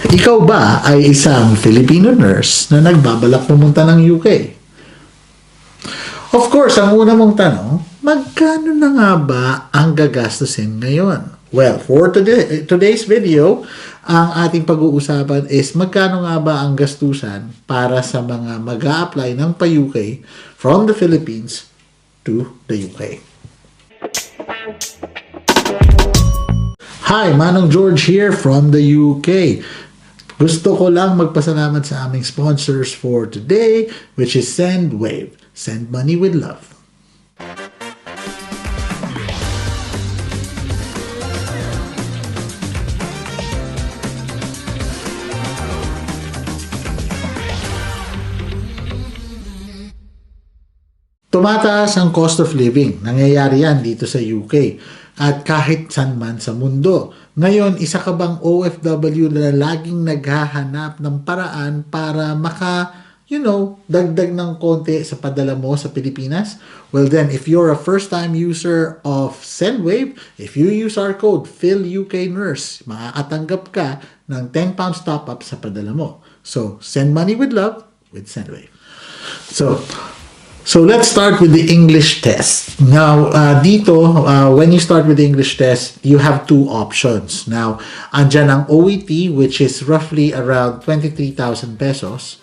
Ikaw ba ay isang Filipino nurse na nagbabalak pumunta ng UK? Of course, ang una mong tanong, magkano na nga ba ang gagastusin ngayon? Well, for today's video, ang ating pag-uusapan is magkano nga ba ang gastusan para sa mga mag-a-apply ng pa-UK from the Philippines to the UK. Hi, Manong George here from the UK. Gusto ko lang magpasalamat sa aming sponsors for today, which is SENDWAVE. Send money with love. Tumataas ang cost of living. Nangyayari yan dito sa UK. At kahit saan man sa mundo. Ngayon, isa ka bang OFW na laging naghahanap ng paraan para dagdag ng konti sa padala mo sa Pilipinas? Well then, if you're a first-time user of SENDWAVE, if you use our code FILUKNURSE, makakatanggap ka ng £10 top-up sa padala mo. So, send money with love with SENDWAVE. So let's start with the English test. Now, when you start with the English test, you have two options. Now, andyan ang OET, which is roughly around 23,000 pesos.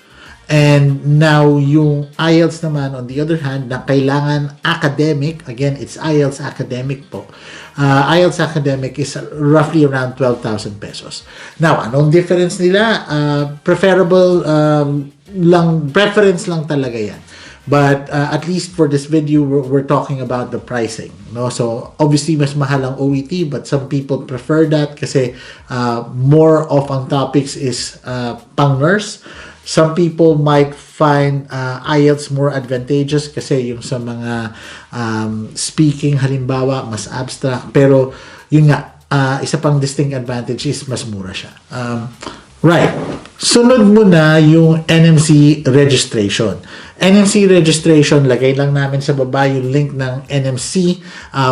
And now, yung IELTS naman, on the other hand, na kailangan academic, again, it's IELTS academic po. IELTS academic is roughly around 12,000 pesos. Now, anong difference nila? Preference lang talaga yan. But at least for this video, we're talking about the pricing. No? So, obviously, mas mahal ang OET, but some people prefer that kasi more of ang topics is pang-nurse. Some people might find IELTS more advantageous kasi yung sa mga speaking, halimbawa, mas abstract. Pero, yun nga, isa pang distinct advantage is mas mura siya. Right. Sunod mo na yung NMC registration. NMC registration, lagay lang namin sa baba yung link ng NMC,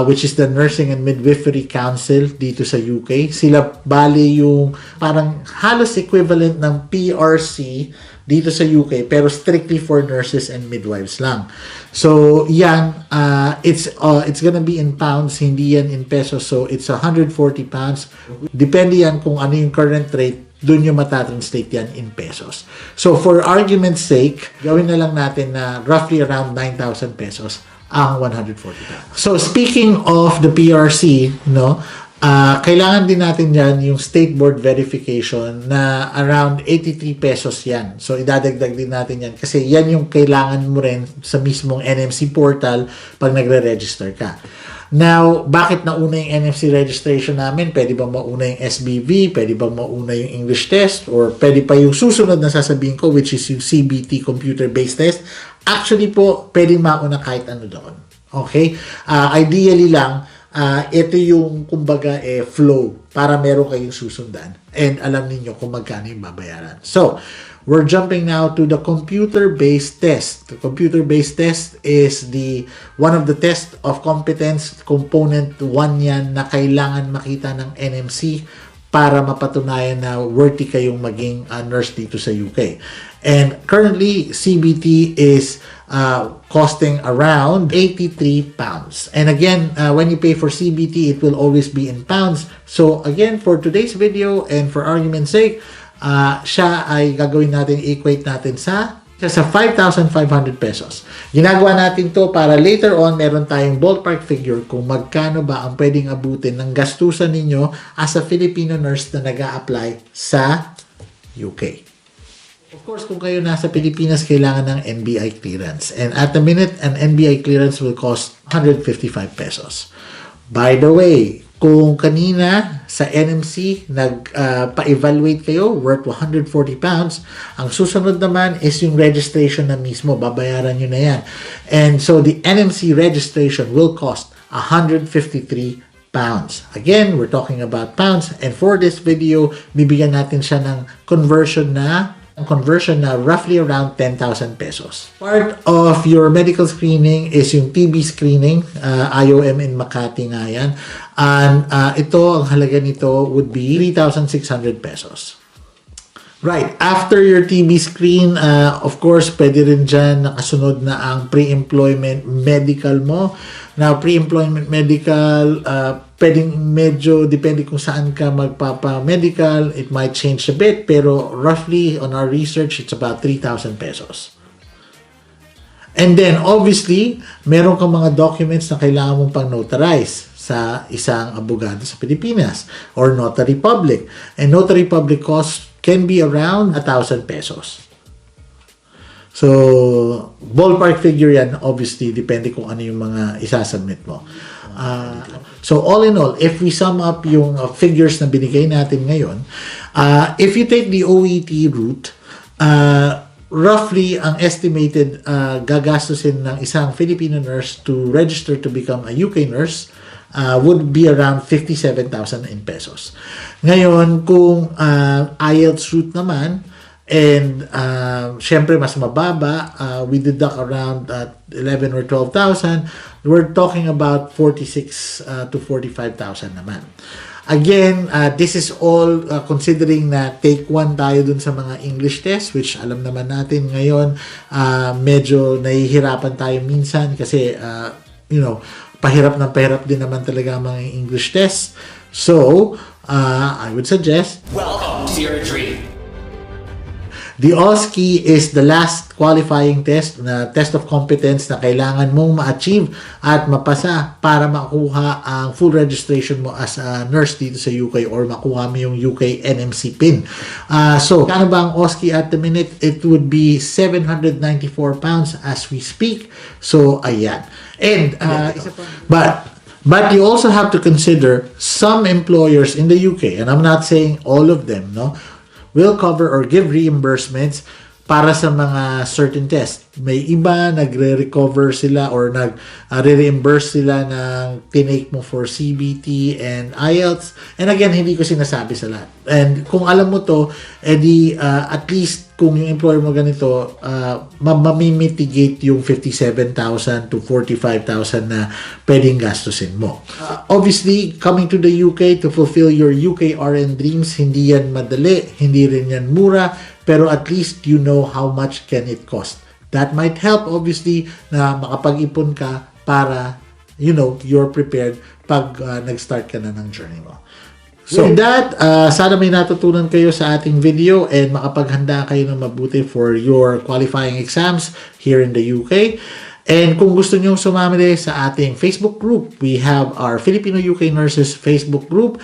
which is the Nursing and Midwifery Council dito sa UK. Sila bali yung parang halos equivalent ng PRC dito sa UK, pero strictly for nurses and midwives lang. So, yan, it's gonna be in pounds, hindi yan in pesos. So, it's 140 pounds. Depende yan kung ano yung current rate, doon yung matatranslate yan in pesos. So, for argument's sake, gawin na lang natin na roughly around 9,000 pesos ang 140 pounds. So, speaking of the PRC, kailangan din natin yan yung state board verification na around 83 pesos yan. So, idadagdag din natin yan kasi yan yung kailangan mo rin sa mismong NMC portal pag nagre-register ka. Now, bakit nauna yung NMC registration namin? Pwede bang mauna yung SBV? Pwede bang mauna yung English test? Or pwede pa yung susunod na sasabihin ko, which is yung CBT, computer-based test? Actually po, pwede mauna kahit ano doon. Okay? Ideally lang, ito yung kumbaga flow para meron kayong susundan and alam niyo kung magkano yung babayaran. So, we're jumping now to the computer-based test. The computer-based test is one of the test of competence component 1 yan na kailangan makita ng NMC para mapatunayan na worthy kayong maging nurse dito sa UK. And currently, CBT is costing around 83 pounds. And again, when you pay for CBT, it will always be in pounds. So again, for today's video and for argument's sake, siya ay gagawin natin, equate natin sa 5,500 pesos. Ginagawa natin to para later on meron tayong ballpark figure kung magkano ba ang pwedeng abutin ng gastusan ninyo as a Filipino nurse na nag-a-apply sa UK. Of course, kung kayo nasa Pilipinas, kailangan ng NBI clearance. And at the minute, an NBI clearance will cost 155 pesos. By the way, kung kanina sa NMC nagpa-evaluate kayo worth 140 pounds, ang susunod naman is yung registration na mismo. Babayaran nyo na yan. And so the NMC registration will cost 153 pounds. Again, we're talking about pounds. And for this video, bibigyan natin siya ng conversion na roughly around 10,000 pesos. Part of your medical screening is yung TB screening, IOM in Makati nga yan. And ito, ang halaga nito would be 3,600 pesos. Right. After your TB screen, of course, pwede rin dyan nakasunod na ang pre-employment medical mo. Now, pre-employment medical, pwedeng medyo, depende kung saan ka magpapa-medical, it might change a bit, pero roughly, on our research, it's about 3,000 pesos. And then, obviously, meron kang mga documents na kailangan mong pang-notarize sa isang abogado sa Pilipinas or notary public. And notary public costs can be around 1,000 pesos. So, ballpark figure yan, obviously, depende kung ano yung mga isasubmit mo. So, all in all, if we sum up yung figures na binigay natin ngayon, if you take the OET route, roughly, ang estimated gagastusin ng isang Filipino nurse to register to become a UK nurse would be around 57,000 in pesos. Ngayon, kung IELTS route naman, and syempre mas mababa, we deduct around 11 or 12,000, we're talking about 46 to 45,000 naman. Again, this is all considering na take 1 tayo dun sa mga English test, which alam naman natin ngayon, medyo nahihirapan tayo minsan kasi, pahirap din naman talaga ang mga English tests. So, I would suggest, welcome to your dream. The OSCE is the last qualifying test, na test of competence na kailangan mong ma-achieve at mapasa para makuha ang full registration mo as a nurse dito sa UK or makuha mo yung UK NMC PIN. So, kano ba ang OSCE at the minute? It would be 794 pounds as we speak. So, ayan. And, but you also have to consider some employers in the UK, and I'm not saying all of them, no, will cover or give reimbursements para sa mga certain tests. May iba, nagre-recover sila or nag-reimburse sila ng tinake mo for CBT and IELTS. And again, hindi ko sinasabi sa lahat. And kung alam mo to, edi at least kung yung employer mo ganito, mamimitigate yung 57,000 to 45,000 na pwedeng gastusin mo. Obviously, coming to the UK to fulfill your UK RN dreams, hindi yan madali, hindi rin yan mura, pero at least you know how much can it cost. That might help, obviously, na makapag-ipon ka para, you're prepared pag nag-start ka na ng journey mo. So, with that, sana may natutunan kayo sa ating video and makapaghanda kayo ng mabuti for your qualifying exams here in the UK. And kung gusto nyo sumamili sa ating Facebook group, we have our Filipino UK Nurses Facebook group.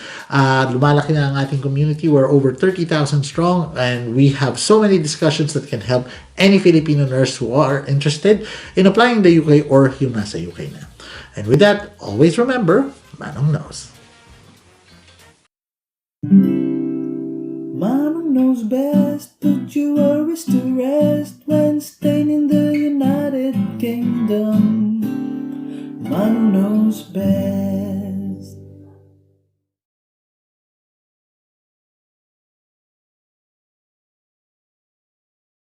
Lumalaki na ang ating community. We're over 30,000 strong and we have so many discussions that can help any Filipino nurse who are interested in applying the UK or yung nasa UK na. And with that, always remember, Manong knows. Manong knows best, put your worries to rest.